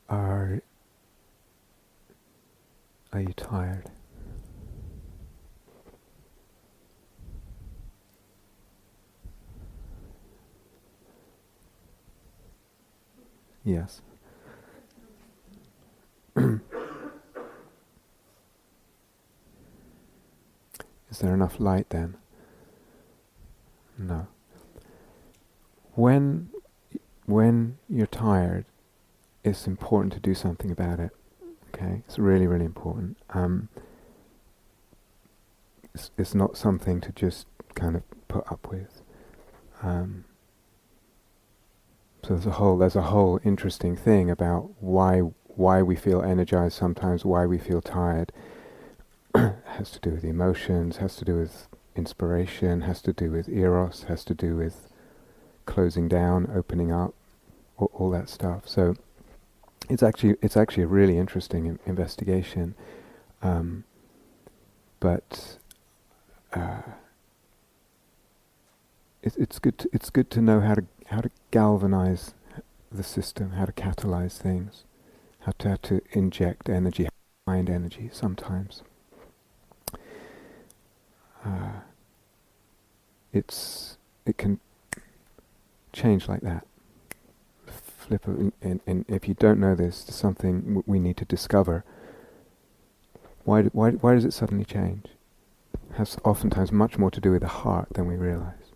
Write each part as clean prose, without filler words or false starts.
Are you tired? Yes. Is there enough light then? No. When you're tired, it's important to do something about it. Okay, it's really, really important. It's not something to just kind of put up with. So there's a whole interesting thing about why we feel energized sometimes, why we feel tired. Has to do with the emotions, has to do with inspiration, has to do with eros, has to do with closing down, opening up, all that stuff. So it's actually a really interesting investigation. But it's good to know how to galvanize the system, how to catalyze things, how to inject energy, how to find energy sometimes. It can change like that. Flip of, and if you don't know this, it's something we need to discover. Why does it suddenly change? It has oftentimes much more to do with the heart than we realize,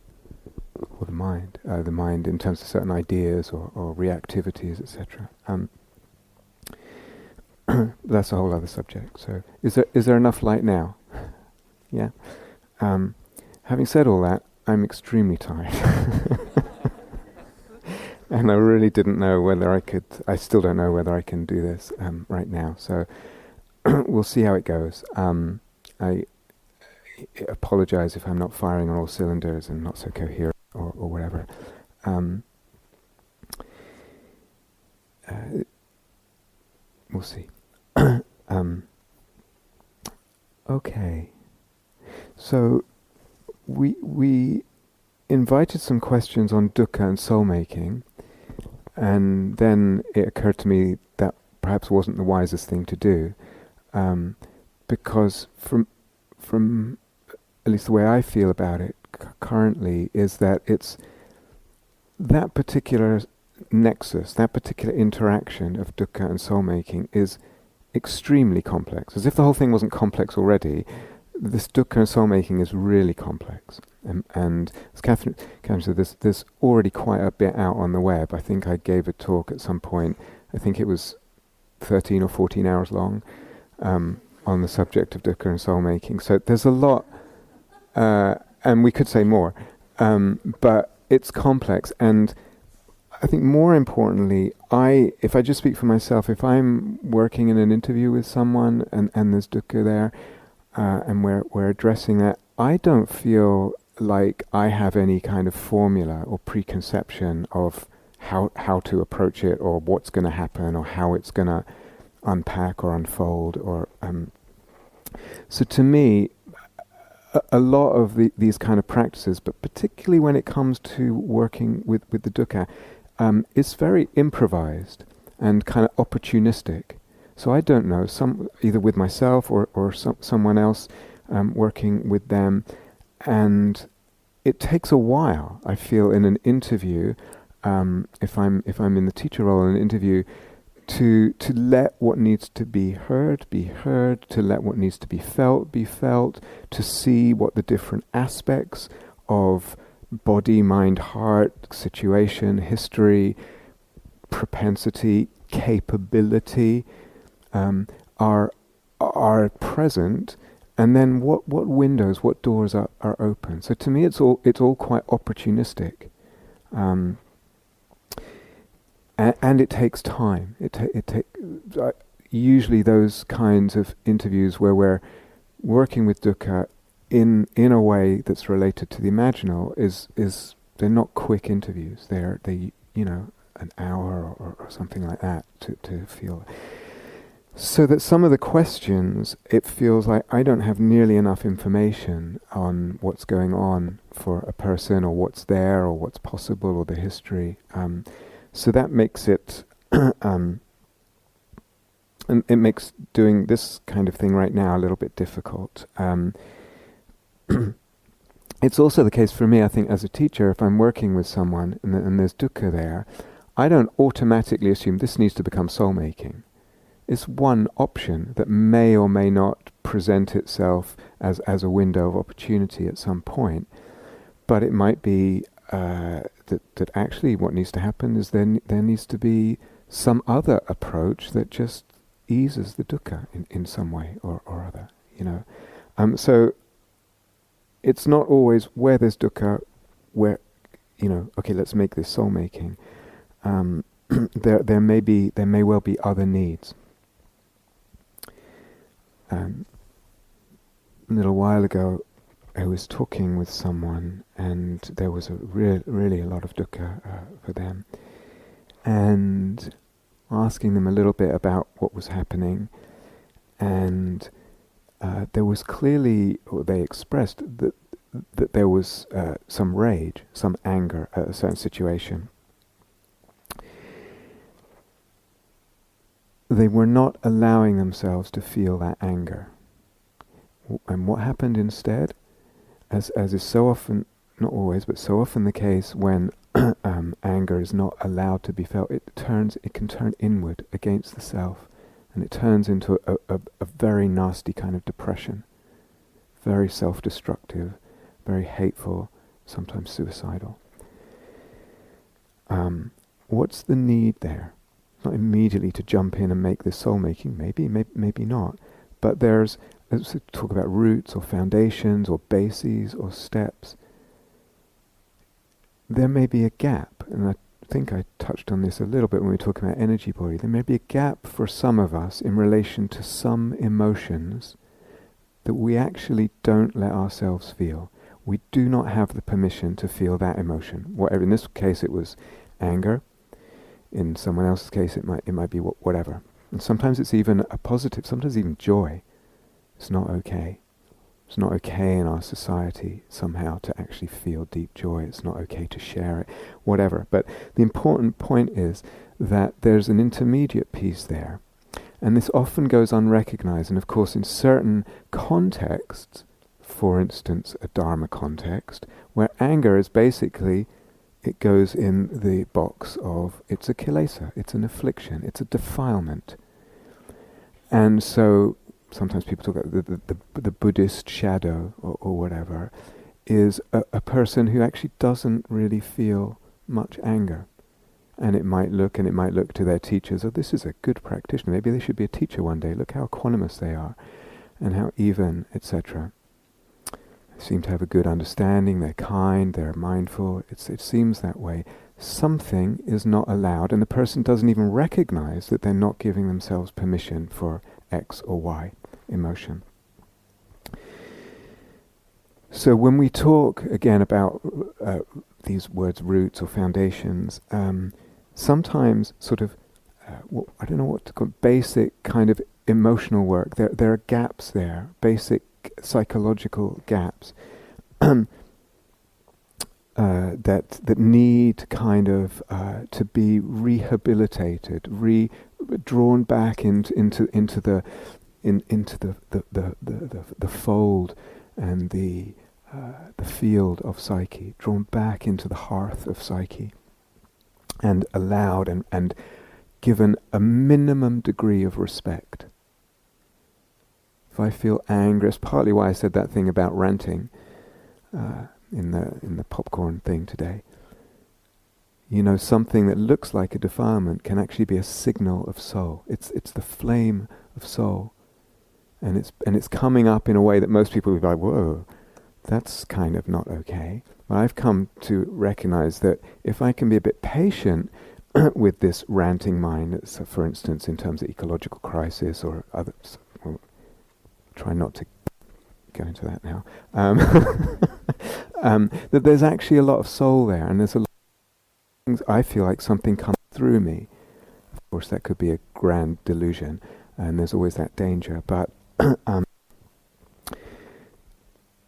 or the mind in terms of certain ideas or reactivities, etc. That's a whole other subject. So, is there enough light now? Yeah. Having said all that, I'm extremely tired. And I really didn't know whether I could, I still don't know whether I can do this right now. So we'll see how it goes. I apologize if I'm not firing on all cylinders and not so coherent or whatever. We'll see. Okay. So we invited some questions on dukkha and soul-making, and then it occurred to me that perhaps wasn't the wisest thing to do, because from at least the way I feel about it currently is that it's that particular nexus, that particular interaction of dukkha and soul-making is extremely complex. As if the whole thing wasn't complex already, this dukkha and soul-making is really complex. And as Catherine said, there's already quite a bit out on the web. I think I gave a talk at some point, I think it was 13 or 14 hours long, on the subject of dukkha and soul-making. So there's a lot, and we could say more, but it's complex. And I think more importantly, if I just speak for myself, if I'm working in an interview with someone and there's dukkha there, and we're addressing that, I don't feel like I have any kind of formula or preconception of how to approach it, or what's going to happen, or how it's going to unpack or unfold. Or so to me, a lot of these kind of practices, but particularly when it comes to working with the dukkha, it's very improvised and kind of opportunistic. So I don't know, either with myself or someone else working with them, and it takes a while, I feel, in an interview, if I'm in the teacher role in an interview, to let what needs to be heard, to let what needs to be felt, to see what the different aspects of body, mind, heart, situation, history, propensity, capability are present, and then what windows, what doors are open. So to me, it's all quite opportunistic, and it takes time. Usually those kinds of interviews where we're working with dukkha in a way that's related to the imaginal is they're not quick interviews. They an hour or something like that to feel. So that some of the questions, it feels like I don't have nearly enough information on what's going on for a person, or what's there, or what's possible, or the history. So that makes it and it makes doing this kind of thing right now a little bit difficult. It's also the case for me, I think, as a teacher, if I'm working with someone and there's dukkha there, I don't automatically assume this needs to become soul-making. It's one option that may or may not present itself as a window of opportunity at some point. But it might be that actually what needs to happen is there needs to be some other approach that just eases the dukkha in some way or other, you know. So it's not always where there's dukkha, where, you know, okay, let's make this soul-making. There may well be other needs. A little while ago, I was talking with someone, and there was really a lot of dukkha for them, and asking them a little bit about what was happening, and there was clearly, or they expressed that there was some rage, some anger at a certain situation. They were not allowing themselves to feel that anger. And what happened instead, as is so often, not always, but so often the case when anger is not allowed to be felt, it can turn inward against the self, and it turns into a very nasty kind of depression, very self-destructive, very hateful, sometimes suicidal. What's the need there? Not immediately to jump in and make this soul-making, maybe not. But let's talk about roots or foundations or bases or steps. There may be a gap, and I think I touched on this a little bit when we were talking about energy body. There may be a gap for some of us in relation to some emotions that we actually don't let ourselves feel. We do not have the permission to feel that emotion. Whatever. In this case, it was anger. In someone else's case, it might be whatever. And sometimes it's even a positive, sometimes even joy. It's not okay. It's not okay in our society somehow to actually feel deep joy. It's not okay to share it, whatever. But the important point is that there's an intermediate piece there. And this often goes unrecognized. And of course, in certain contexts, for instance, a dharma context, where anger is basically, it goes in the box of, it's a kilesa, it's an affliction, it's a defilement. And so, sometimes people talk about the Buddhist shadow or whatever, is a person who actually doesn't really feel much anger. And it might look to their teachers, oh, this is a good practitioner, maybe they should be a teacher one day, look how equanimous they are, and how even, etc. Seem to have a good understanding, they're kind, they're mindful, it seems that way. Something is not allowed, and the person doesn't even recognize that they're not giving themselves permission for X or Y emotion. So when we talk again about these words, roots or foundations, sometimes sort of, I don't know what to call, basic kind of emotional work, there are gaps there, basic psychological gaps that need kind of to be rehabilitated, drawn back into the fold and the field of psyche, drawn back into the hearth of psyche, and allowed and given a minimum degree of respect. If I feel anger, it's partly why I said that thing about ranting in the popcorn thing today. You know, something that looks like a defilement can actually be a signal of soul. It's the flame of soul, and it's coming up in a way that most people would be like, whoa, that's kind of not okay. But I've come to recognize that if I can be a bit patient with this ranting mind, so for instance, in terms of ecological crisis or others. Try not to go into that now. That there's actually a lot of soul there, and there's a lot of things. I feel like something comes through me. Of course, that could be a grand delusion, and there's always that danger. But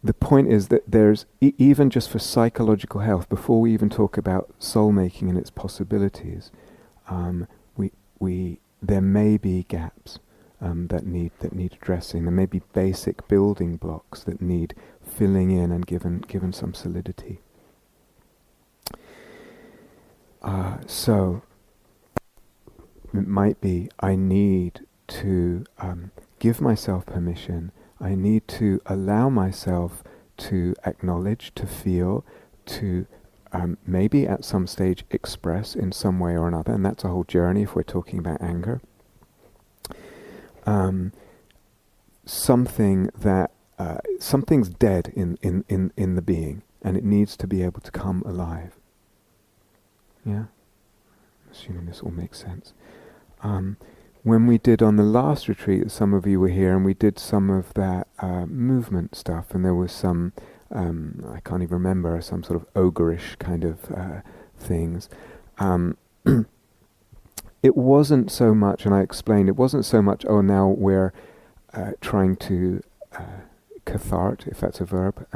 the point is that there's even just for psychological health, before we even talk about soul making and its possibilities, there may be gaps. that need addressing. There may be basic building blocks that need filling in and given some solidity. So it might be I need to give myself permission. I need to allow myself to acknowledge, to feel, to maybe at some stage express in some way or another, and that's a whole journey if we're talking about anger. Something that something's dead in the being, and it needs to be able to come alive. Yeah? Assuming this all makes sense. When we did on the last retreat, some of you were here, and we did some of that movement stuff, and there was some, I can't even remember, some sort of ogreish kind of things. It wasn't so much, and I explained, it wasn't so much, oh, now we're trying to cathart, if that's a verb,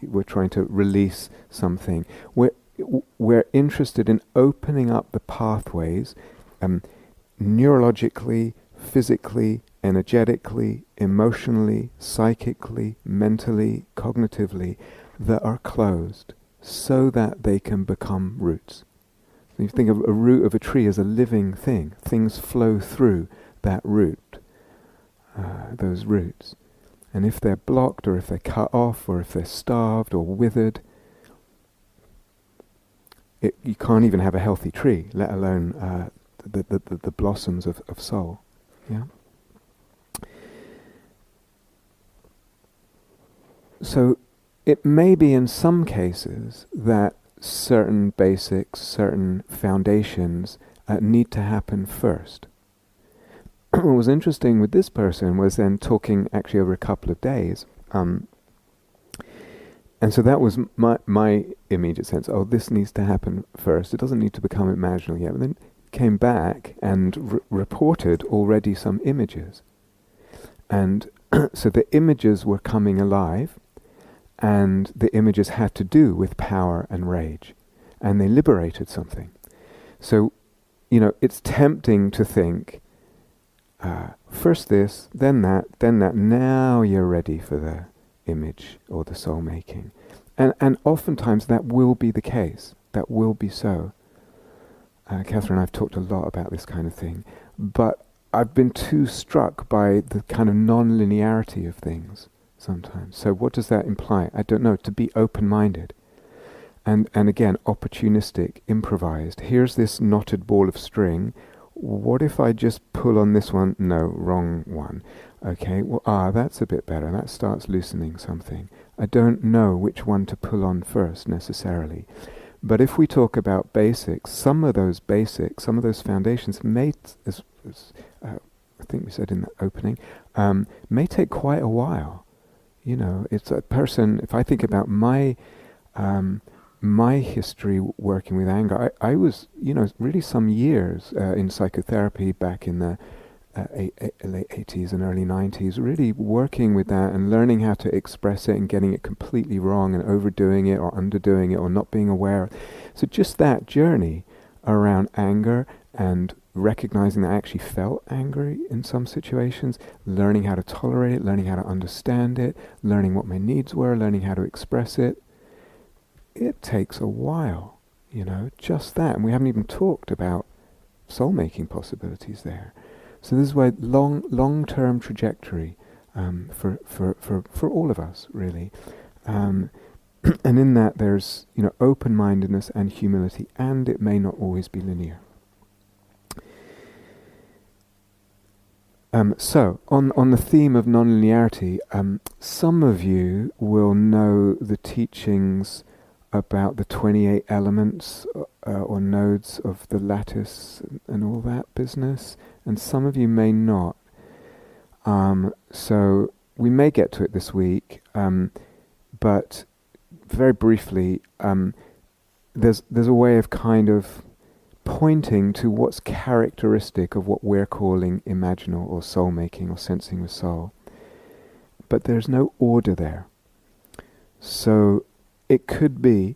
we're trying to release something. We're interested in opening up the pathways, neurologically, physically, energetically, emotionally, psychically, mentally, cognitively, that are closed, so that they can become roots. So you think of a root of a tree as a living thing. Things flow through that root, those roots. And if they're blocked, or if they're cut off, or if they're starved or withered, you can't even have a healthy tree, let alone the blossoms of soul. Yeah. So it may be in some cases that certain basics, certain foundations need to happen first. What was interesting with this person was then talking actually over a couple of days. And so that was my immediate sense, oh, this needs to happen first. It doesn't need to become imaginal yet. But then came back and reported already some images. And so the images were coming alive, and the images had to do with power and rage. And they liberated something. So, it's tempting to think, first this, then that, now you're ready for the image or the soul making. And oftentimes that will be the case. That will be so. Catherine and I have talked a lot about this kind of thing. But I've been too struck by the kind of non-linearity of things sometimes. So what does that imply? I don't know. To be open-minded. And again, opportunistic, improvised. Here's this knotted ball of string. What if I just pull on this one? No, wrong one. Okay, well, that's a bit better. That starts loosening something. I don't know which one to pull on first necessarily. But if we talk about basics, some of those foundations may, as I think we said in the opening, may take quite a while. It's a person, if I think about my history working with anger, I was, really some years in psychotherapy back in the late 80s and early 90s, really working with that and learning how to express it and getting it completely wrong and overdoing it or underdoing it or not being aware. So just that journey around anger and recognizing that I actually felt angry in some situations, learning how to tolerate it, learning how to understand it, learning what my needs were, learning how to express it. It takes a while, just that. And we haven't even talked about soul-making possibilities there. So this is why long-term trajectory for all of us, really. And in that there's, open-mindedness and humility, and it may not always be linear. So, on the theme of non-linearity, some of you will know the teachings about the 28 elements or nodes of the lattice and all that business, and some of you may not. So we may get to it this week, but very briefly, there's a way of kind of pointing to what's characteristic of what we're calling imaginal or soul making or sensing with soul. But there's no order there. So it could be,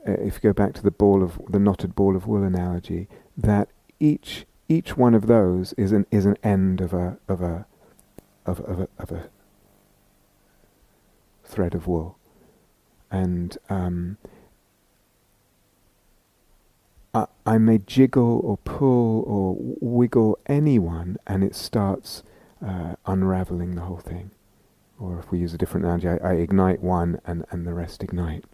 if you go back to the knotted ball of wool analogy, that each each one of those is an end of a thread of wool, and I may jiggle or pull or wiggle any one, and it starts unraveling the whole thing. Or if we use a different analogy, I ignite one and the rest ignite.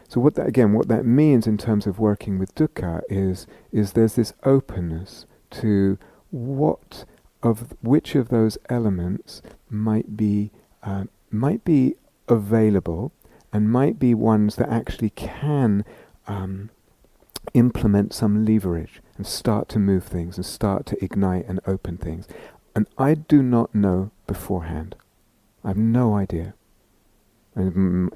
So what that means in terms of working with dukkha is there's this openness to which of those elements might be available, and might be ones that actually can implement some leverage and start to move things and start to ignite and open things. And I do not know beforehand. I have no idea. And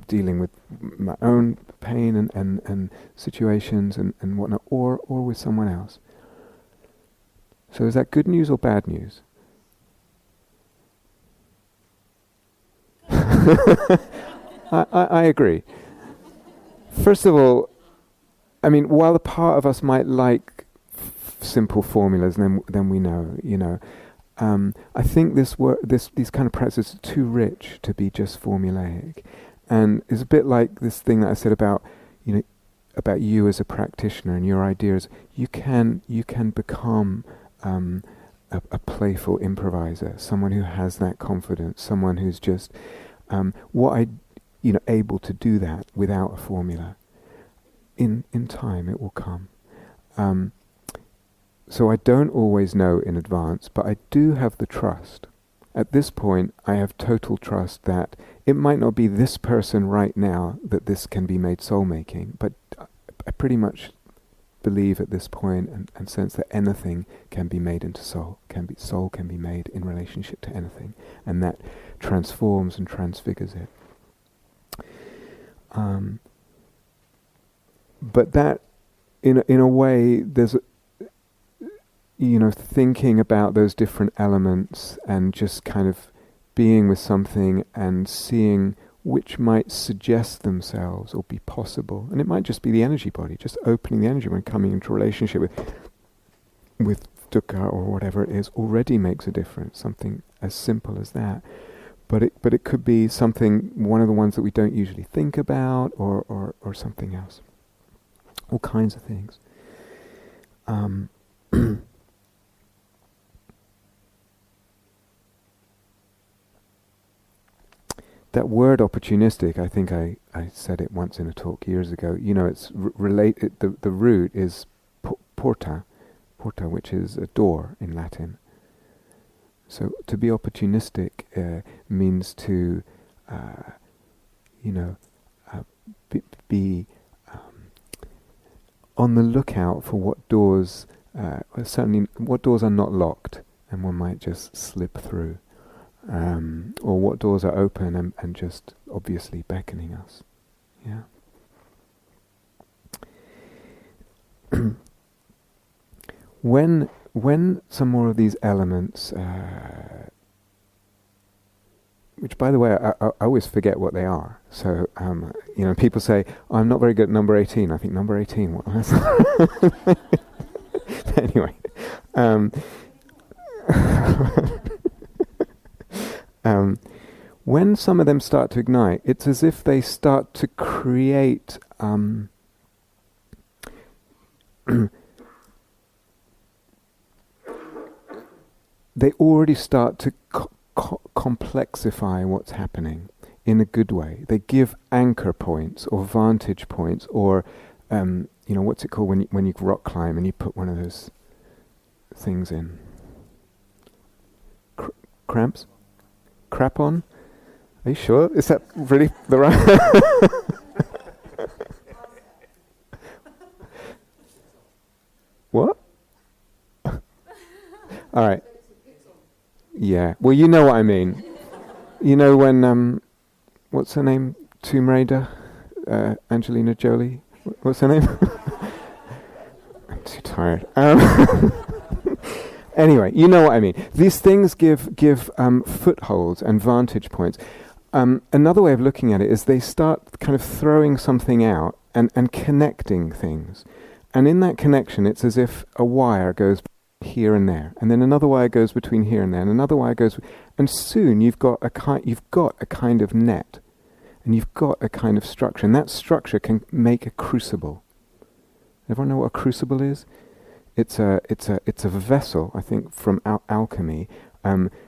dealing with my own pain and situations and whatnot, or with someone else. So is that good news or bad news? I agree. First of all, I mean, while a part of us might like simple formulas, then we know, I think these kind of practices are too rich to be just formulaic, and it's a bit like this thing that I said about you as a practitioner and your ideas. You can become a playful improviser, someone who has that confidence, someone who's just able to do that without a formula. In time, it will come. So I don't always know in advance, but I do have the trust. At this point, I have total trust that it might not be this person right now that this can be made soul-making, but I pretty much believe at this point and sense that anything can be made into soul. Soul can be made in relationship to anything, and that transforms and transfigures it. But that, in a way, there's thinking about those different elements and just kind of being with something and seeing which might suggest themselves or be possible. And it might just be the energy body, just opening the energy when coming into relationship with dukkha or whatever it is already makes a difference, something as simple as that. But it could be something, one of the ones that we don't usually think about, or something else. All kinds of things. That word opportunistic, I think I said it once in a talk years ago. It's related. The root is porta, which is a door in Latin. So to be opportunistic means to, be on the lookout for what doors, certainly what doors are not locked and one might just slip through, or what doors are open and just obviously beckoning us. Yeah. When some more of these elements, which by the way I always forget what they are. So people say, oh, I'm not very good at number 18. I think number 18. What was that? Anyway, when some of them start to ignite, it's as if they start to create. They already start to complexify what's happening in a good way. They give anchor points or vantage points, or what's it called when you rock climb and you put one of those things in? Cramps? Crap on? Are you sure? Is that really the right? What? All right. Yeah. Well, you know what I mean. You know when what's her name? Tomb Raider, Angelina Jolie. What's her name? I'm too tired. Anyway, you know what I mean. These things give footholds and vantage points. Another way of looking at it is they start kind of throwing something out and connecting things. And in that connection, it's as if a wire goes here and there, and then another wire goes between here and there, and another wire goes, and soon you've got a kind of net, and you've got a kind of structure, and that structure can make a crucible. Everyone know what a crucible is? It's a vessel, I think, from alchemy,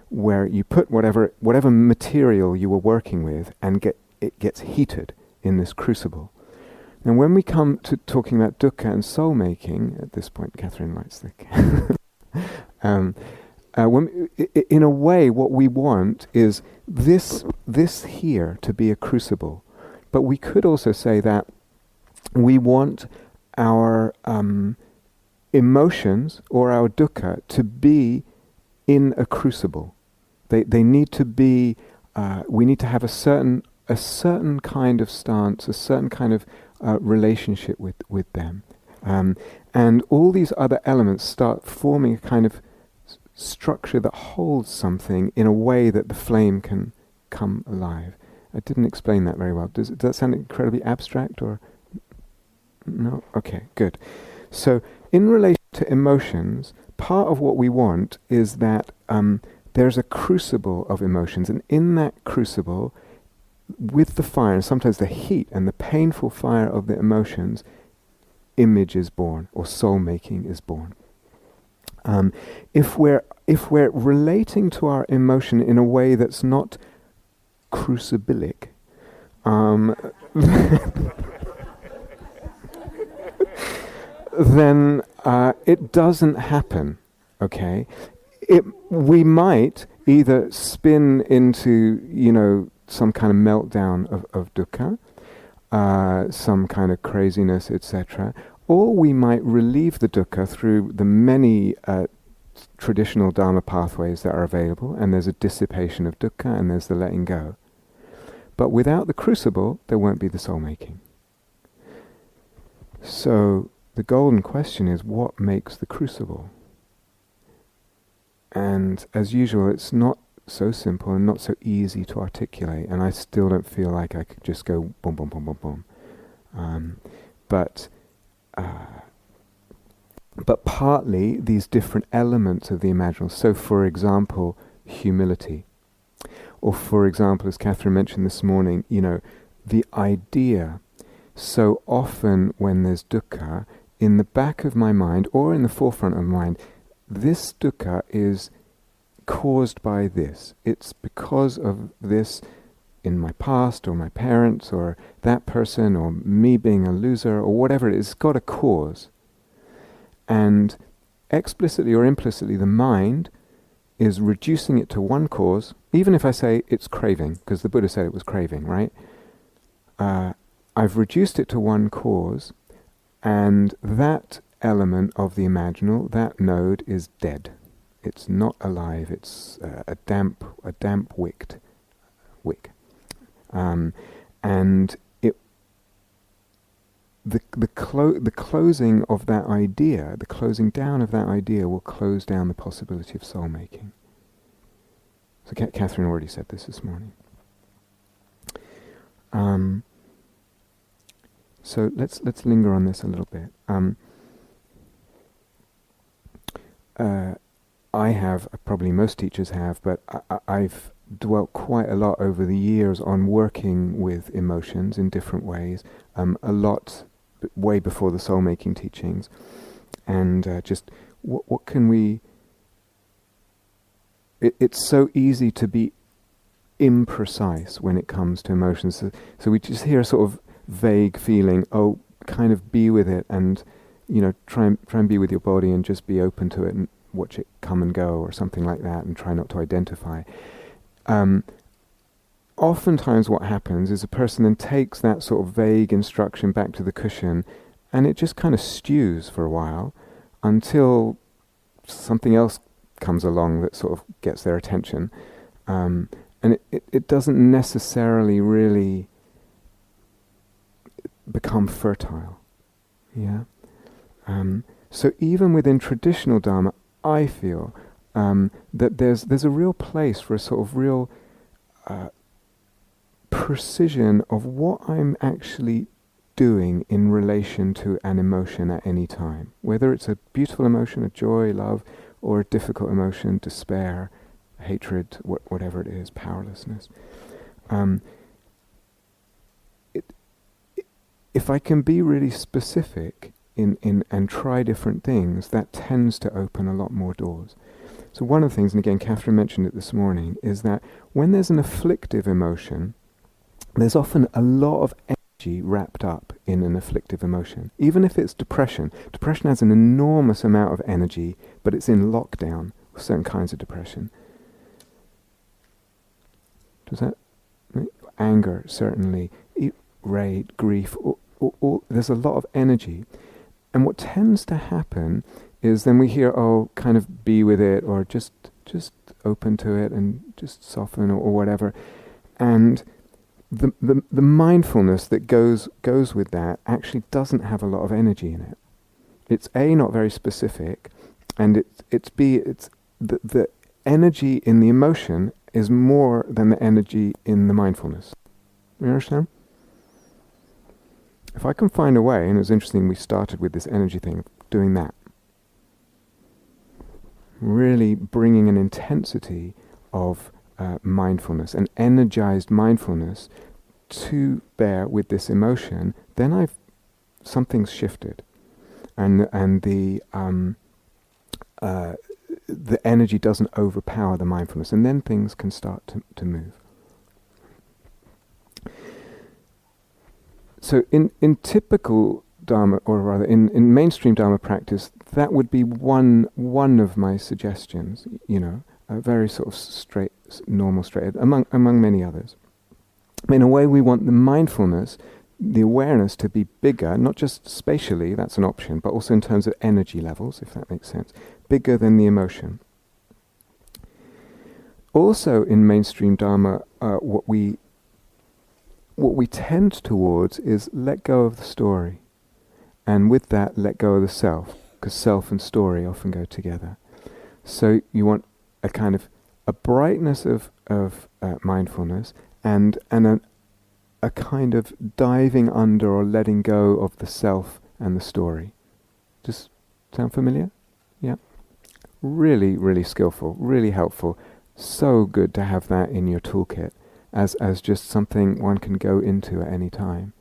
where you put whatever material you were working with, and it gets heated in this crucible. And when we come to talking about dukkha and soul making, at this point, Catherine lights the in a way, what we want is this here to be a crucible. But we could also say that we want our emotions or our dukkha to be in a crucible. They need to be. We need to have a certain kind of stance, a certain kind of relationship with them, and all these other elements start forming a kind of structure that holds something in a way that the flame can come alive. I didn't explain that very well. Does that sound incredibly abstract, or no? Okay, good. So in relation to emotions, part of what we want is that there's a crucible of emotions, and in that crucible, with the fire, and sometimes the heat and the painful fire of the emotions, image is born, or soul making is born. If we're relating to our emotion in a way that's not crucibilic, then it doesn't happen. Okay, we might either spin into some kind of meltdown of dukkha, some kind of craziness, etc. Or we might relieve the dukkha through the many traditional dharma pathways that are available, and there's a dissipation of dukkha, and there's the letting go. But without the crucible, there won't be the soul making. So the golden question is, what makes the crucible? And as usual, it's not so simple and not so easy to articulate, and I still don't feel like I could just go boom, boom, boom, boom, boom. But partly these different elements of the imaginal. So, for example, humility, or for example, as Catherine mentioned this morning, the idea. So often, when there's dukkha, in the back of my mind or in the forefront of my mind, this dukkha is caused by this. It's because of this in my past, or my parents, or that person, or me being a loser, or whatever it is. It's got a cause. And explicitly or implicitly, the mind is reducing it to one cause, even if I say it's craving, because the Buddha said it was craving, right? I've reduced it to one cause, and that element of the imaginal, that node, is dead. It's not alive. It's a damp wick, and the closing of that idea, the closing down of that idea, will close down the possibility of soul making. So Catherine already said this morning. So let's linger on this a little bit. I have, probably most teachers have, but I've dwelt quite a lot over the years on working with emotions in different ways, a lot way before the soul-making teachings, and just what can we... It's so easy to be imprecise when it comes to emotions, so we just hear a sort of vague feeling, kind of be with it, and try and be with your body and just be open to it and watch it come and go, or something like that, and try not to identify. Oftentimes what happens is a person then takes that sort of vague instruction back to the cushion, and it just kind of stews for a while until something else comes along that sort of gets their attention, and it doesn't necessarily really become fertile. Yeah. So even within traditional dharma, I feel that there's a real place for a sort of real precision of what I'm actually doing in relation to an emotion at any time. Whether it's a beautiful emotion, a joy, love, or a difficult emotion, despair, hatred, whatever it is, powerlessness. It, if I can be really specific in and try different things, that tends to open a lot more doors. So one of the things, and again, Catherine mentioned it this morning, is that when there's an afflictive emotion, there's often a lot of energy wrapped up in an afflictive emotion. Even if it's depression, depression has an enormous amount of energy, but it's in lockdown with certain kinds of depression. Does that? Anger, certainly. Rage, grief, there's a lot of energy. And what tends to happen is then we hear, oh, kind of be with it, or just open to it and just soften, or whatever. And the mindfulness that goes with that actually doesn't have a lot of energy in it. It's A, not very specific, and it's B, it's the energy in the emotion is more than the energy in the mindfulness. You understand? If I can find a way, and it was interesting, we started with this energy thing, doing that. Really bringing an intensity of mindfulness, an energized mindfulness to bear with this emotion, then something's shifted. And the energy doesn't overpower the mindfulness, and then things can start to move. So in typical Dharma, or rather in mainstream Dharma practice, that would be one of my suggestions, a very sort of straight, normal, straight, among many others. In a way, we want the mindfulness, the awareness to be bigger, not just spatially, that's an option, but also in terms of energy levels, if that makes sense, bigger than the emotion. Also in mainstream Dharma, what we tend towards is let go of the story. And with that, let go of the self, because self and story often go together. So you want a kind of a brightness of mindfulness and a kind of diving under or letting go of the self and the story. Just sound familiar? Yeah. Really, really skillful, really helpful. So good to have that in your toolkit as just something one can go into at any time.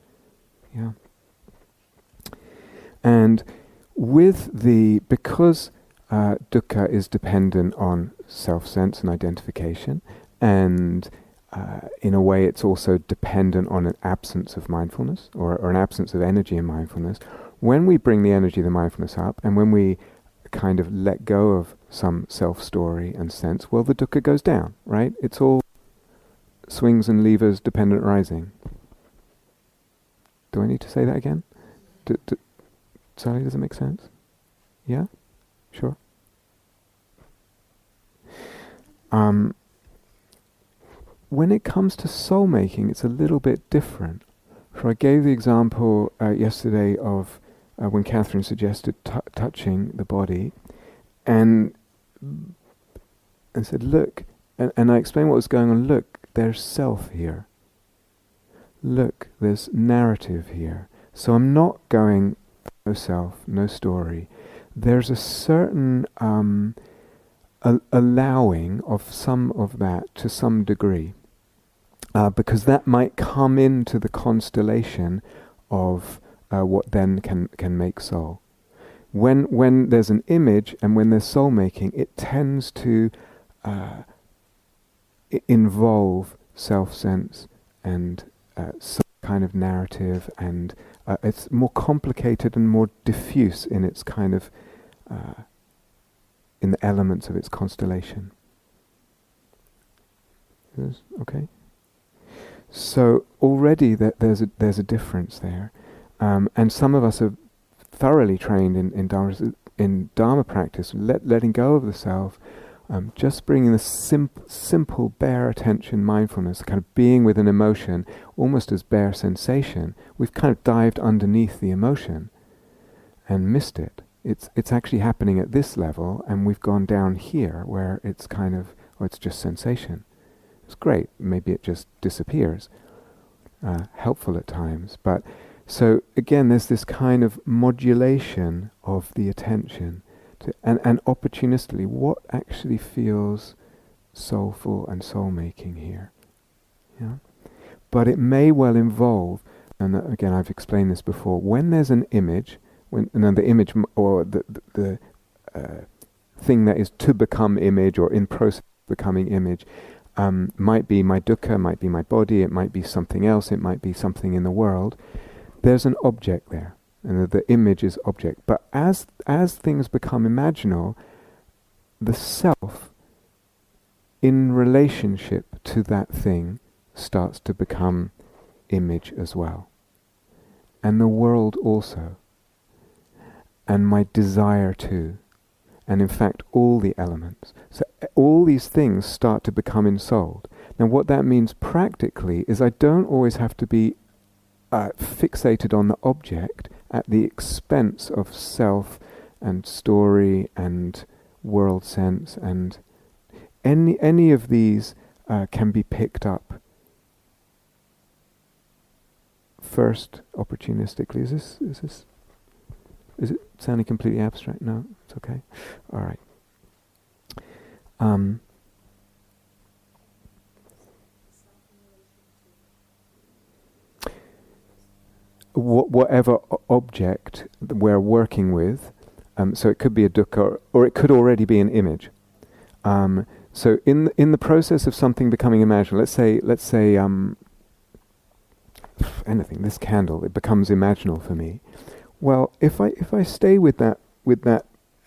Yeah. And because dukkha is dependent on self-sense and identification, and in a way it's also dependent on an absence of mindfulness, or an absence of energy in mindfulness, when we bring the energy of the mindfulness up, and when we kind of let go of some self-story and sense, well, the dukkha goes down, right? It's all swings and levers, dependent rising. Do I need to say that again? Sorry, does it make sense? Yeah? Sure? When it comes to soul making, it's a little bit different. So I gave the example yesterday of when Catherine suggested touching the body, and said, look, and I explained what was going on. Look, there's self here. Look, there's narrative here. So I'm not going, no self, no story. There's a certain allowing of some of that to some degree, because that might come into the constellation of what then can make soul. When there's an image and when there's soul making, it tends to involve self-sense and some kind of narrative, and it's more complicated and more diffuse in its kind of in the elements of its constellation. Okay. So already there's a difference there, and some of us are thoroughly trained in Dharma practice, letting go of the self, just bringing the simple bare attention, mindfulness, kind of being with an emotion, almost as bare sensation. We've kind of dived underneath the emotion and missed it. It's actually happening at this level, and we've gone down here where it's kind of, it's just sensation. It's great. Maybe it just disappears. Helpful at times. So again, there's this kind of modulation of the attention, And opportunistically, what actually feels soulful and soul-making here? Yeah? But it may well involve, and again I've explained this before, when there's an image, and then the image or the thing that is to become image or in process of becoming image, might be my dukkha, might be my body, it might be something else, it might be something in the world. There's an object there, and the image is object. But as things become imaginal, the self in relationship to that thing starts to become image as well. And the world also. And my desire too. And in fact, all the elements. So all these things start to become ensouled. Now what that means practically is I don't always have to be fixated on the object at the expense of self and story and world sense, and any of these can be picked up first opportunistically. Is it sounding completely abstract? No, it's okay. All right. Whatever object we're working with, so it could be a dukkha, or it could already be an image. So in the process of something becoming imaginal, let's say anything, this candle, it becomes imaginal for me. Well, if I stay with that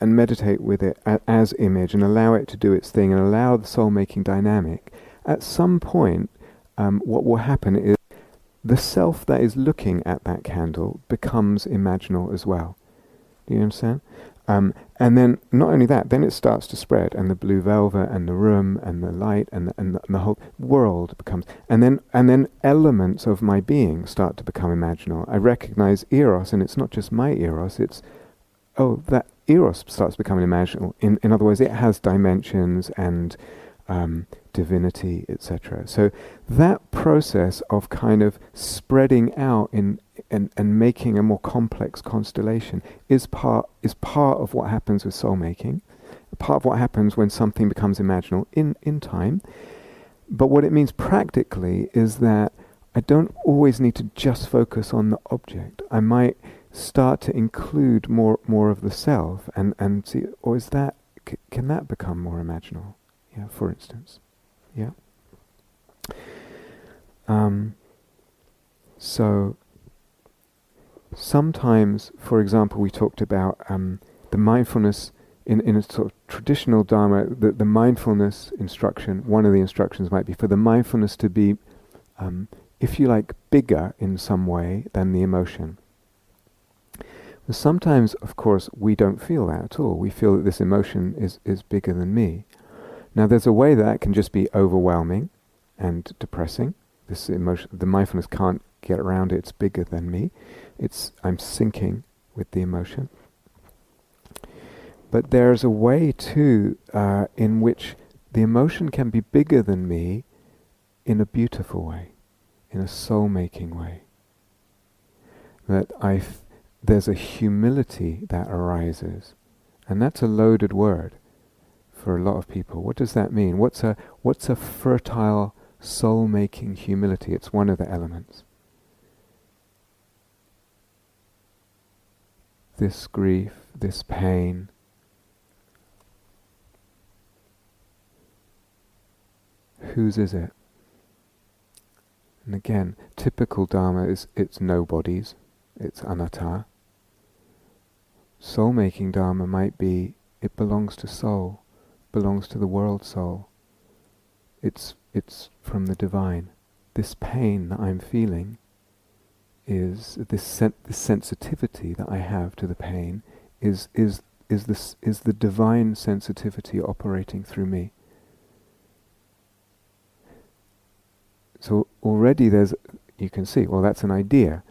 and meditate with it as image and allow it to do its thing and allow the soul-making dynamic, at some point, what will happen is the self that is looking at that candle becomes imaginal as well. Do you understand? And then not only that, then it starts to spread, and the blue velvet and the room and the light and the whole world becomes, and then elements of my being start to become imaginal. I recognize eros, and it's not just my eros, it's that eros starts becoming imaginal. In other words, it has dimensions and divinity, etc. So that process of kind of spreading out and making a more complex constellation is part of what happens with soul making, part of what happens when something becomes imaginal in time. But what it means practically is that I don't always need to just focus on the object. I might start to include more of the self and see, or is that can that become more imaginal? Yeah, for instance. Yeah. So sometimes, for example, we talked about the mindfulness in a sort of traditional dharma. The mindfulness instruction, one of the instructions might be for the mindfulness to be, if you like, bigger in some way than the emotion. But sometimes, of course, we don't feel that at all. We feel that this emotion is bigger than me. Now, there's a way that can just be overwhelming and depressing. This emotion, the mindfulness can't get around it. It's bigger than me. I'm sinking with the emotion. But there's a way too in which the emotion can be bigger than me in a beautiful way, in a soul-making way. That there's a humility that arises, and that's a loaded word for a lot of people. What does that mean? What's a fertile soul-making humility? It's one of the elements. This grief, this pain, whose is it? And again, typical dharma is it's nobody's, it's anatta. Soul-making dharma might be it belongs to soul, belongs to the world soul. It's from the divine. This pain that I'm feeling is this sensitivity that I have to the pain is the divine sensitivity operating through me. So already you can see, well, that's an idea.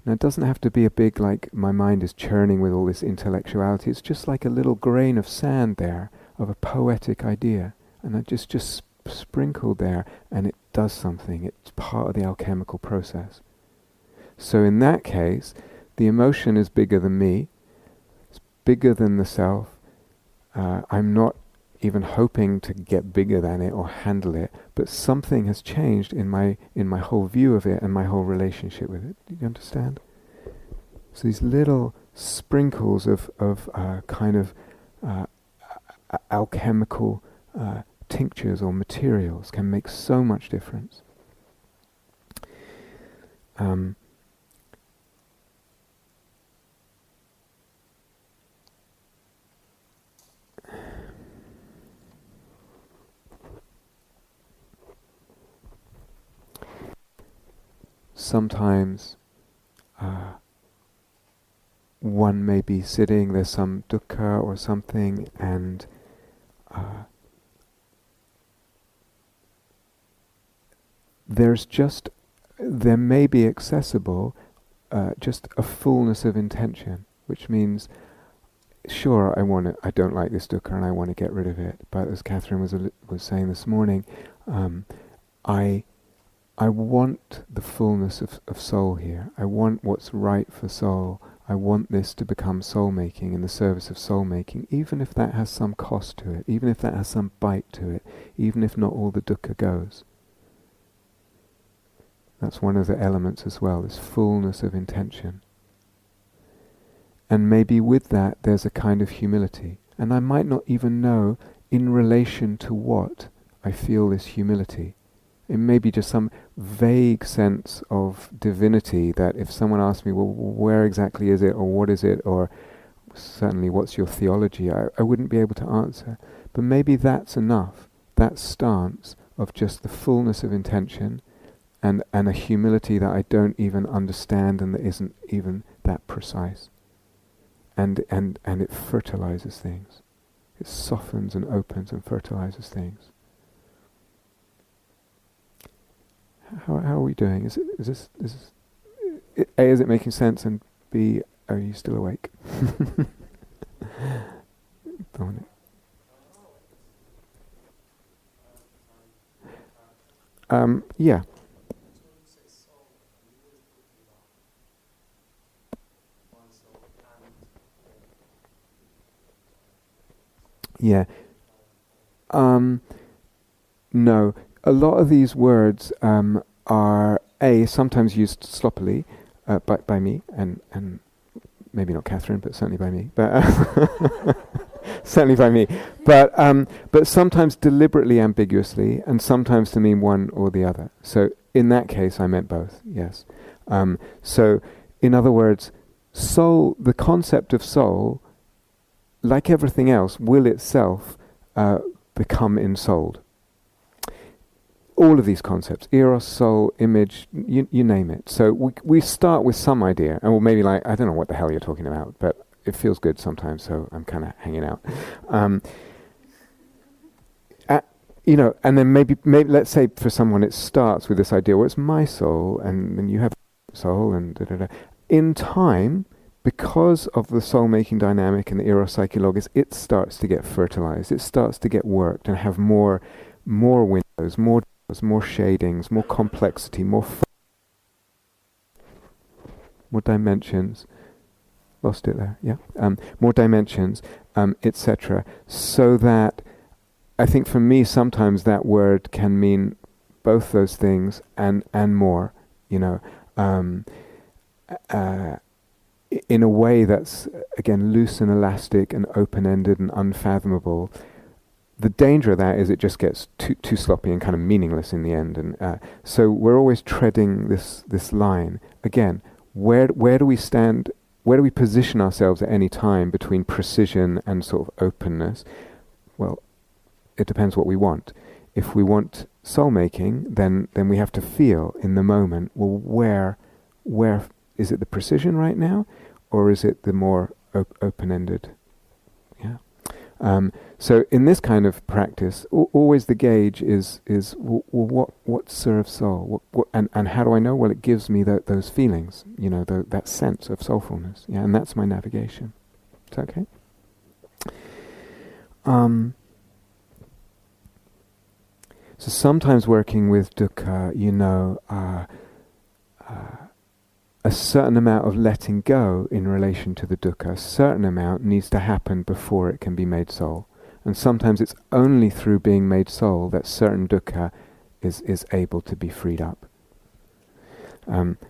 Now it doesn't have to be a big, like, my mind is churning with all this intellectuality. It's just like a little grain of sand there, of a poetic idea. And I just sprinkled there, and it does something. It's part of the alchemical process. So in that case, the emotion is bigger than me. It's bigger than the self. I'm not even hoping to get bigger than it or handle it, but something has changed in my whole view of it and my whole relationship with it. Do you understand? So these little sprinkles of kind of alchemical tinctures or materials can make so much difference. Sometimes one may be sitting, there's some dukkha or something, and there may be accessible just a fullness of intention, which means, sure, I don't like this dukkha and I want to get rid of it, but as Catherine was saying this morning, I want the fullness of soul here. I want what's right for soul. I want this to become soul-making, in the service of soul-making, even if that has some cost to it, even if that has some bite to it, even if not all the dukkha goes. That's one of the elements as well, this fullness of intention. And maybe with that there's a kind of humility. And I might not even know in relation to what I feel this humility. It may be just some vague sense of divinity that if someone asks me, well, where exactly is it, or what is it, or certainly what's your theology, I wouldn't be able to answer. But maybe that's enough, that stance of just the fullness of intention and a humility that I don't even understand and that isn't even that precise. And it fertilizes things. It softens and opens and fertilizes things. How are we doing? Is this A, is it making sense, and B, are you still awake? Yeah. Yeah. No. A lot of these words are sometimes used sloppily by me and maybe not Catherine, but certainly by me. But certainly by me. But sometimes deliberately ambiguously, and sometimes to mean one or the other. So in that case, I meant both. Yes. So in other words, soul, the concept of soul, like everything else, will itself become ensouled. All of these concepts, eros, soul, image, you name it. So we start with some idea, and we'll maybe like, I don't know what the hell you're talking about, but it feels good sometimes, so I'm kind of hanging out. And then maybe let's say for someone it starts with this idea, well, it's my soul, and then you have soul, and da-da-da. In time, because of the soul-making dynamic and the eros psyche logos, it starts to get fertilized, it starts to get worked and have more windows, more shadings, more complexity, more dimensions. Lost it there, yeah. More dimensions, etc. So that I think for me sometimes that word can mean both those things and more. In a way that's again loose and elastic and open-ended and unfathomable. The danger of that is it just gets too sloppy and kind of meaningless in the end, and so we're always treading this line. Again, where do we stand? Where do we position ourselves at any time between precision and sort of openness? Well, it depends what we want. If we want soul making, then we have to feel in the moment. Well, where is it? The precision right now, or is it the more open-ended? Yeah. So in this kind of practice, always the gauge is what serves soul, and how do I know? Well, it gives me those feelings, that sense of soulfulness, yeah, and that's my navigation. Is that okay? So sometimes working with dukkha, a certain amount of letting go in relation to the dukkha. A certain amount needs to happen before it can be made soul. And sometimes it's only through being made soul that certain dukkha is able to be freed up.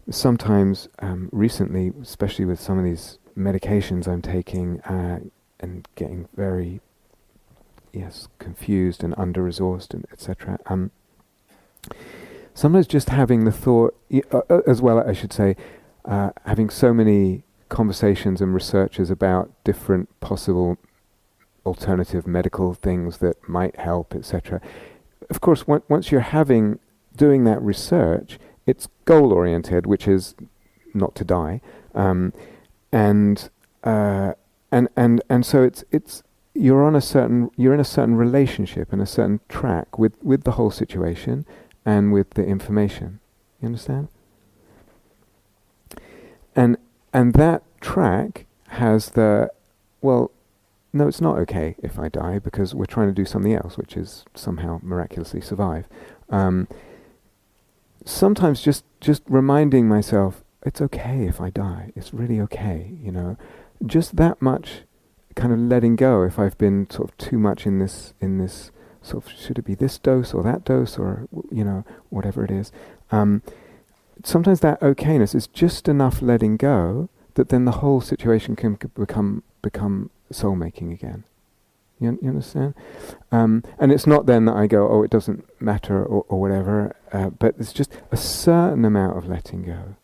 Sometimes, recently, especially with some of these medications I'm taking, and getting very, confused and under-resourced, and etc. Sometimes just having the thought, as well, I should say, having so many conversations and researches about different possible alternative medical things that might help, etc. Of course, once you're doing that research, it's goal-oriented, which is not to die, and so it's you're in a certain relationship and a certain track with the whole situation and with the information. You understand? And that track has no, it's not okay if I die, because we're trying to do something else, which is somehow miraculously survive. Sometimes just reminding myself, it's okay if I die. It's really okay, Just that much kind of letting go if I've been sort of too much in this sort of, should it be this dose or that dose, or, whatever it is. Sometimes that okayness is just enough letting go that then the whole situation can become soul-making again. You understand? And it's not then that I go, oh, it doesn't matter, or whatever, but it's just a certain amount of letting go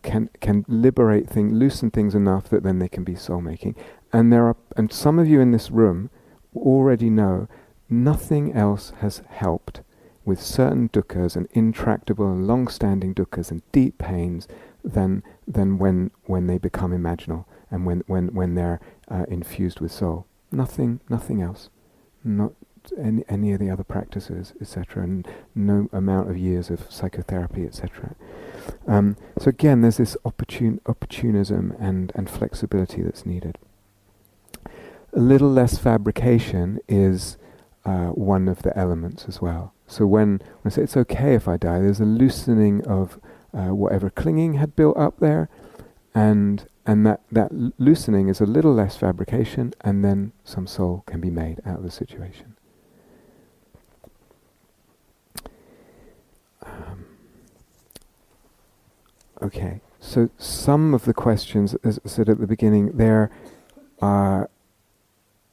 can liberate loosen things enough that then they can be soul-making. And some of you in this room already know nothing else has helped with certain dukkhas and intractable and long-standing dukkhas and deep pains than when they become imaginal and when they're infused with soul. Nothing else. Not any of the other practices, etc., and no amount of years of psychotherapy, etc. So again, there's this opportunism and flexibility that's needed. A little less fabrication is one of the elements as well. So when I say it's okay if I die, there's a loosening of whatever clinging had built up there, and that loosening is a little less fabrication, and then some soul can be made out of the situation. Okay, so some of the questions, as I said at the beginning,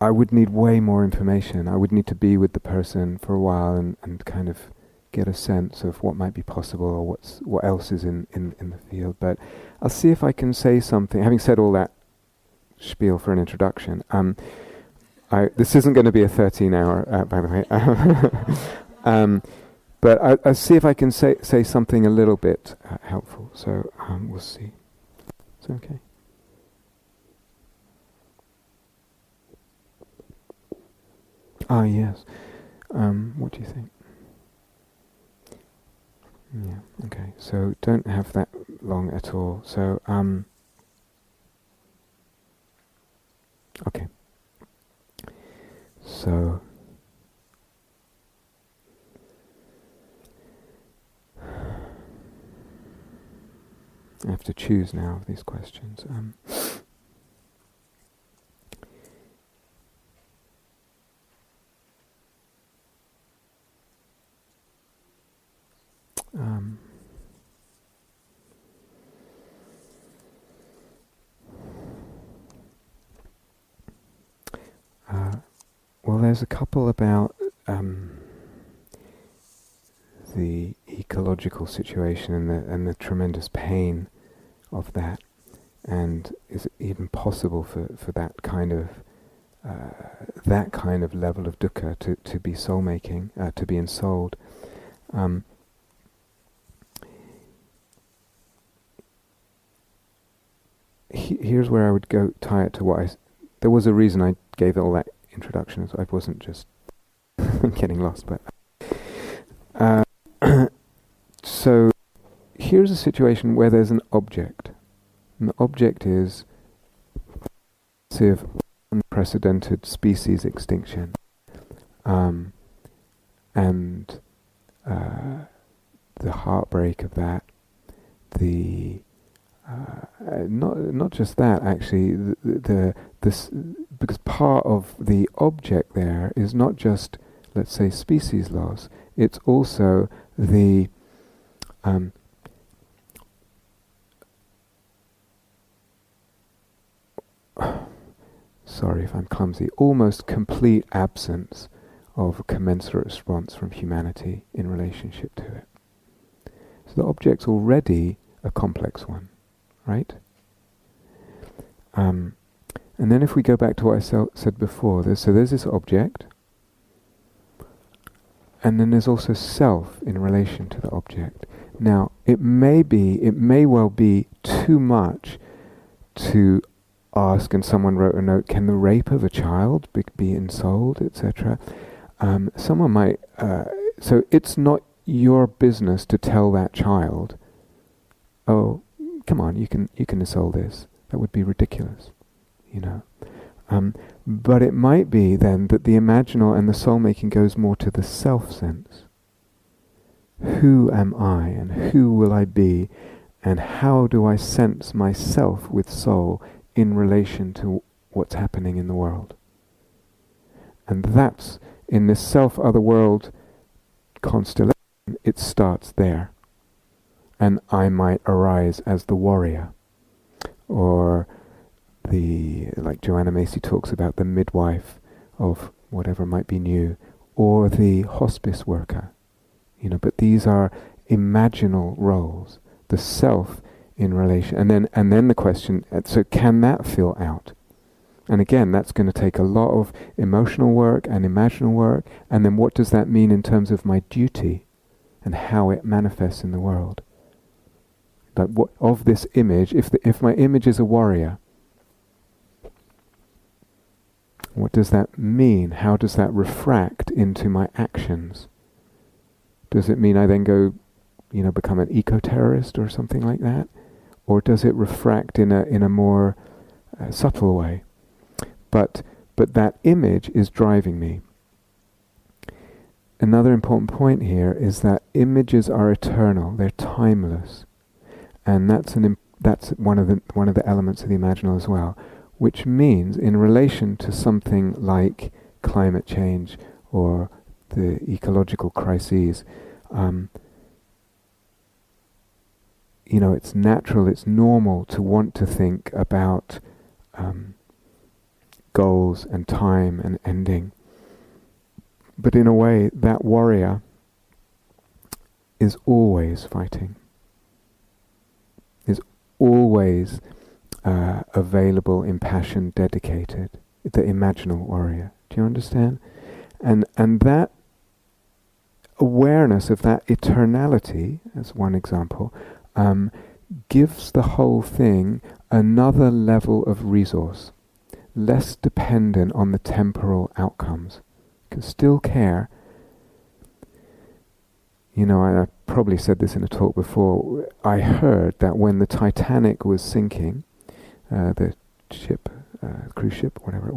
I would need way more information. I would need to be with the person for a while and kind of get a sense of what might be possible or what else is in the field. But I'll see if I can say something. Having said all that spiel for an introduction, this isn't going to be a 13-hour, by the way. But I'll see if I can say something a little bit helpful. So we'll see. Is that okay? Ah, yes. What do you think? Yeah, okay. So don't have that long at all. So, okay. So, I have to choose now of these questions. Well, there's a couple about the ecological situation and the tremendous pain of that, and is it even possible for that kind of level of dukkha to be soul making, to be ensouled? Here's where I would go tie it to what there was a reason I gave all that introduction, so I wasn't just getting lost. But so here's a situation where there's an object, and the object is massive, unprecedented species extinction, and the heartbreak of that, the not just that, actually, this, because part of the object there is not just, let's say, species loss, it's also the sorry if I'm clumsy, almost complete absence of a commensurate response from humanity in relationship to it. So the object's already a complex one, right? And then if we go back to what I said before, there's this object, and then there's also self in relation to the object. Now, it may well be too much to ask, and someone wrote a note, can the rape of a child be ensouled, etc.? Someone might, so it's not your business to tell that child, oh, come on, you can ensoul this. That would be ridiculous, you know. But it might be then that the imaginal and the soul-making goes more to the self sense. Who am I, and who will I be, and how do I sense myself with soul in relation to what's happening in the world? And that's, in this self-other world constellation, it starts there. And I might arise as the warrior, or like Joanna Macy talks about, the midwife of whatever might be new, or the hospice worker, you know. But these are imaginal roles, the self in relation, and then the question: so can that fill out? And again, that's going to take a lot of emotional work and imaginal work. And then what does that mean in terms of my duty and how it manifests in the world? Like, what of this image? If my image is a warrior, what does that mean? How does that refract into my actions? Does it mean I then go, you know, become an eco-terrorist or something like that? Or does it refract in a more subtle way? But that image is driving me. Another important point here is that images are eternal; they're timeless, and that's one of the elements of the imaginal as well. Which means, in relation to something like climate change or the ecological crises, you know, it's natural, it's normal to want to think about goals and time and ending. But in a way, that warrior is always fighting, is always available, impassioned, dedicated, the imaginal warrior. Do you understand? And that awareness of that eternality, as one example, gives the whole thing another level of resource, less dependent on the temporal outcomes. Can still care. You know, I probably said this in a talk before. I heard that when the Titanic was sinking, the ship, cruise ship, whatever it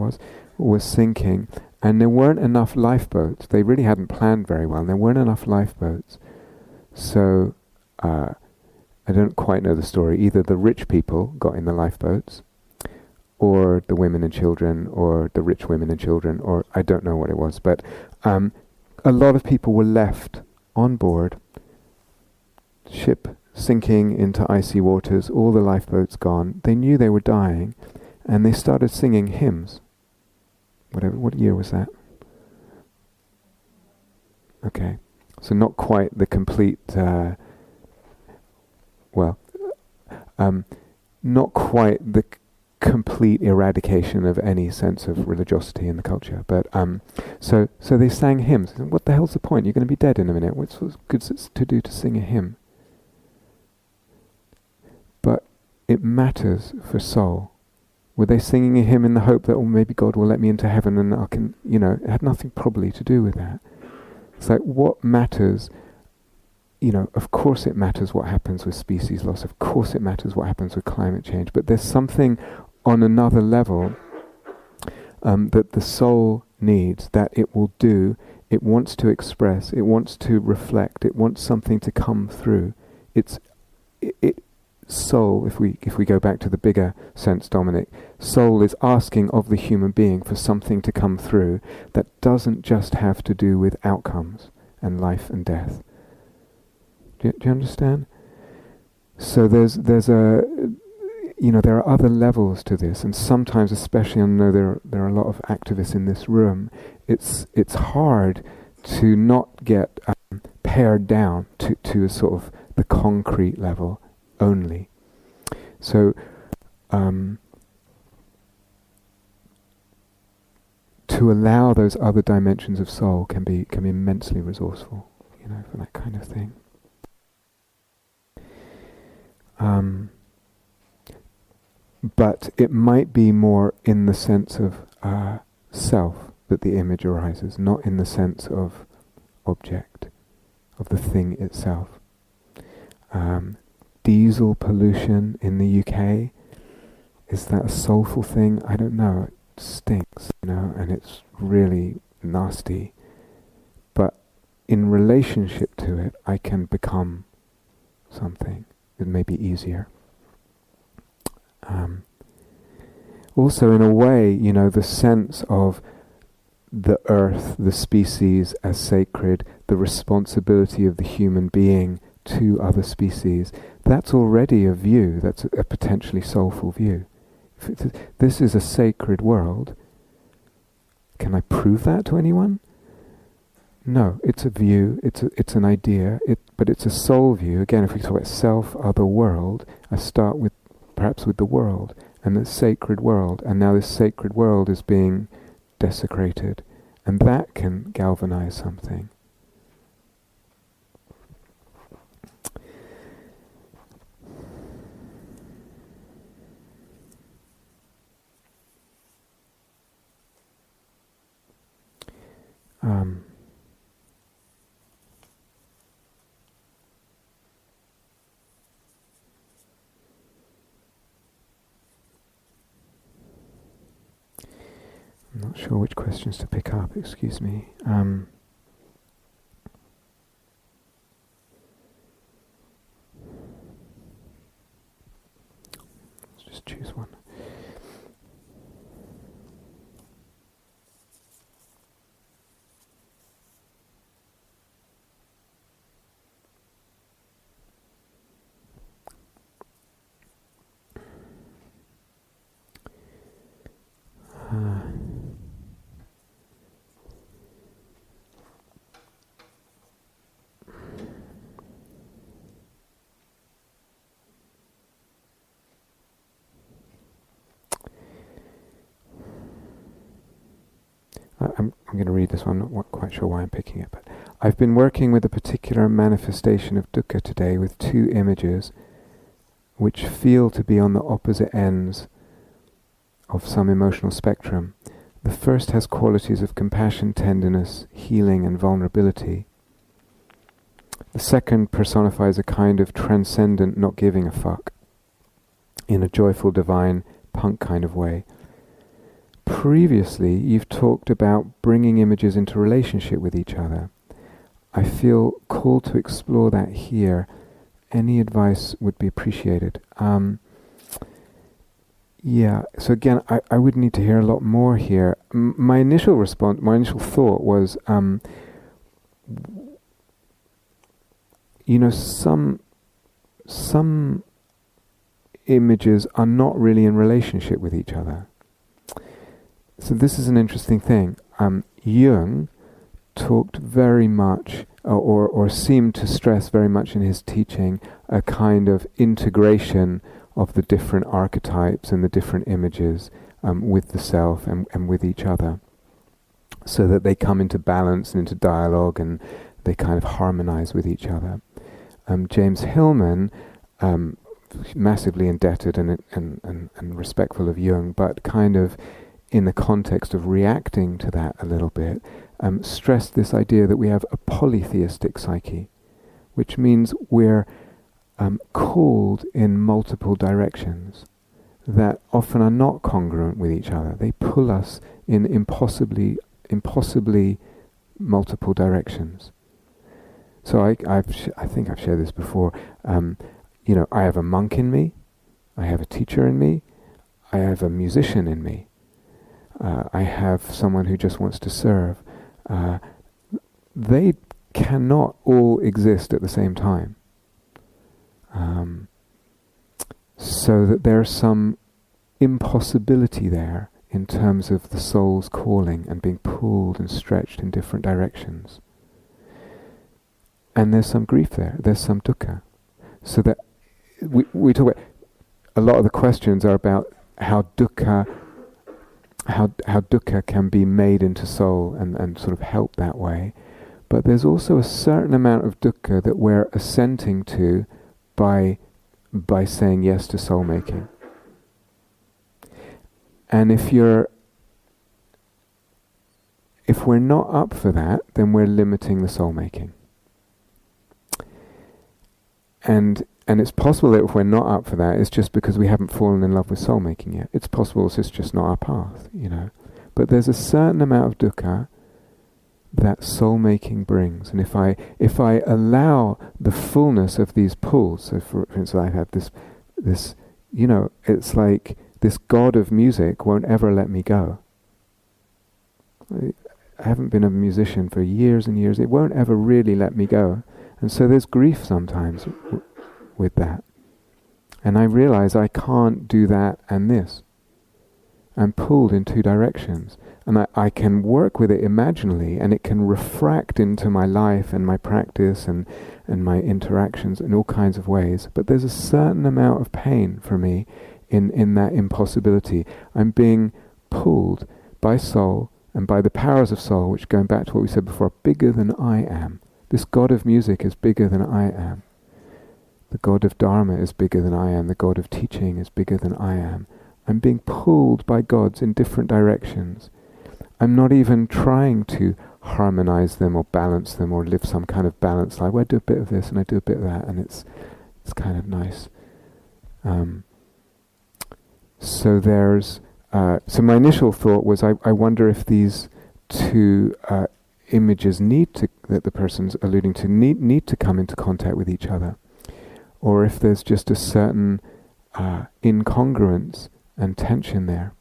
was sinking, and there weren't enough lifeboats. They really hadn't planned very well, and there weren't enough lifeboats. So, I don't quite know the story. Either the rich people got in the lifeboats, or the women and children, or the rich women and children, or I don't know what it was. But a lot of people were left on board, ship sinking into icy waters, all the lifeboats gone. They knew they were dying, and they started singing hymns. What year was that? Okay, so not quite the complete, not quite the complete eradication of any sense of religiosity in the culture. But so they sang hymns. What the hell's the point? You're going to be dead in a minute. What's good to do to sing a hymn? But it matters for soul. Were they singing a hymn in the hope that, oh, maybe God will let me into heaven and I can, you know, it had nothing probably to do with that. It's like, what matters? You know, of course it matters what happens with species loss. Of course it matters what happens with climate change. But there's something on another level that the soul needs, that it will do. It wants to express. It wants to reflect. It wants something to come through. soul, if we go back to the bigger sense, Dominic, soul is asking of the human being for something to come through that doesn't just have to do with outcomes and life and death. Do you understand? So there's a, there are other levels to this, and sometimes, especially, I know there are a lot of activists in this room, it's hard to not get pared down to a sort of the concrete level only. So to allow those other dimensions of soul can be immensely resourceful, for that kind of thing. But it might be more in the sense of self that the image arises, not in the sense of object, of the thing itself. Diesel pollution in the UK, is that a soulful thing? I don't know. It stinks, and it's really nasty. But in relationship to it, I can become something. It may be easier. Also, in a way, the sense of the earth, the species as sacred, the responsibility of the human being to other species, that's already a view, that's a potentially soulful view. This is a sacred world. Can I prove that to anyone? No, it's a view, it's an idea, but it's a soul view. Again, if we talk about self, other, world, I start with perhaps with the world, and the sacred world, and now this sacred world is being desecrated, and that can galvanize something. I'm not sure which questions to pick up, excuse me. Let's just choose one. I'm going to read this one, I'm not quite sure why I'm picking it, but I've been working with a particular manifestation of dukkha today with two images which feel to be on the opposite ends of some emotional spectrum. The first has qualities of compassion, tenderness, healing and vulnerability. The second personifies a kind of transcendent not giving a fuck in a joyful, divine, punk kind of way. Previously, you've talked about bringing images into relationship with each other. I feel called to explore that here. Any advice would be appreciated. So again, I would need to hear a lot more here. My initial thought was, some images are not really in relationship with each other. So this is an interesting thing. Jung talked very much, or seemed to stress very much in his teaching, a kind of integration of the different archetypes and the different images with the self and with each other, so that they come into balance and into dialogue and they kind of harmonize with each other. James Hillman, massively indebted and respectful of Jung, but kind of in the context of reacting to that a little bit, stressed this idea that we have a polytheistic psyche, which means we're called in multiple directions that often are not congruent with each other. They pull us in impossibly multiple directions. So I think I've shared this before. I have a monk in me, I have a teacher in me, I have a musician in me, I have someone who just wants to serve. They cannot all exist at the same time. So that there's some impossibility there in terms of the soul's calling and being pulled and stretched in different directions. And there's some grief there, there's some dukkha. So that we talk about, a lot of the questions are about how dukkha can be made into soul and sort of help that way. But there's also a certain amount of dukkha that we're assenting to by saying yes to soul making. And if we're not up for that, then we're limiting the soul making. And it's possible that if we're not up for that, it's just because we haven't fallen in love with soul making yet. It's possible it's just not our path, But there's a certain amount of dukkha that soul making brings. And if I allow the fullness of these pulls, so for instance I have this it's like this god of music won't ever let me go. I haven't been a musician for years and years. It won't ever really let me go. And so there's grief sometimes with that. And I realize I can't do that and this. I'm pulled in two directions. And I can work with it imaginally, and it can refract into my life and my practice and my interactions in all kinds of ways. But there's a certain amount of pain for me in that impossibility. I'm being pulled by soul and by the powers of soul, which, going back to what we said before, are bigger than I am. This god of music is bigger than I am. The god of dharma is bigger than I am. The god of teaching is bigger than I am. I'm being pulled by gods in different directions. I'm not even trying to harmonize them or balance them or live some kind of balanced life. Where I do a bit of this and I do a bit of that, and it's kind of nice. So there's so my initial thought was I wonder if these two images that the person's alluding to need to come into contact with each other, or if there's just a certain incongruence and tension there.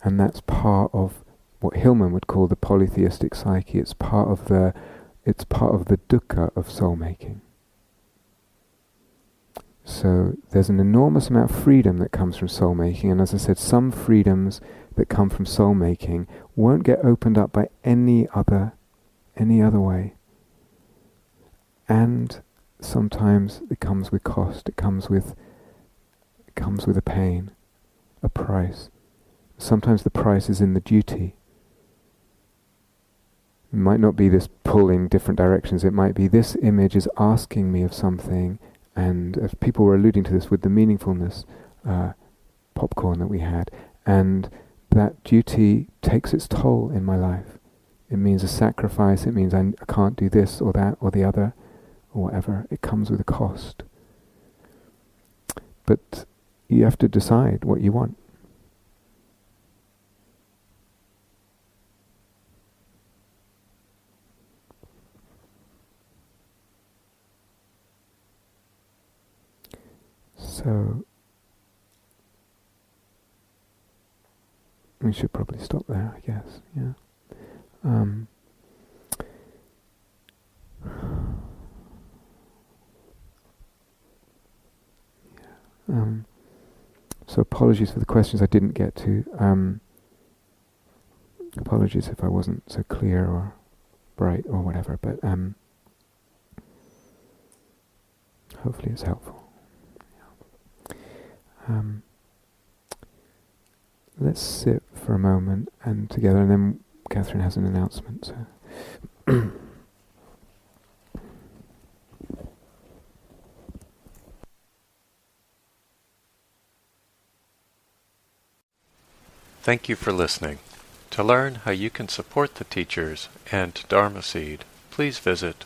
And that's part of what Hillman would call the polytheistic psyche. It's part of the dukkha of soul making. So there's an enormous amount of freedom that comes from soul making, and as I said, some freedoms that come from soul making won't get opened up by any other way. And sometimes it comes with cost. It comes with a pain, a price. Sometimes the price is in the duty. It might not be this pulling different directions. It might be this image is asking me of something, and as people were alluding to this with the meaningfulness popcorn that we had, and that duty takes its toll in my life. It means a sacrifice. It means I can't do this or that or the other or whatever. It comes with a cost. But you have to decide what you want. So we should probably stop there, I guess. Yeah. So apologies for the questions I didn't get to. Apologies if I wasn't so clear or bright or whatever, but hopefully it's helpful. Let's sit for a moment and together, and then Catherine has an announcement. So. Thank you for listening. To learn how you can support the teachers and Dharma Seed, please visit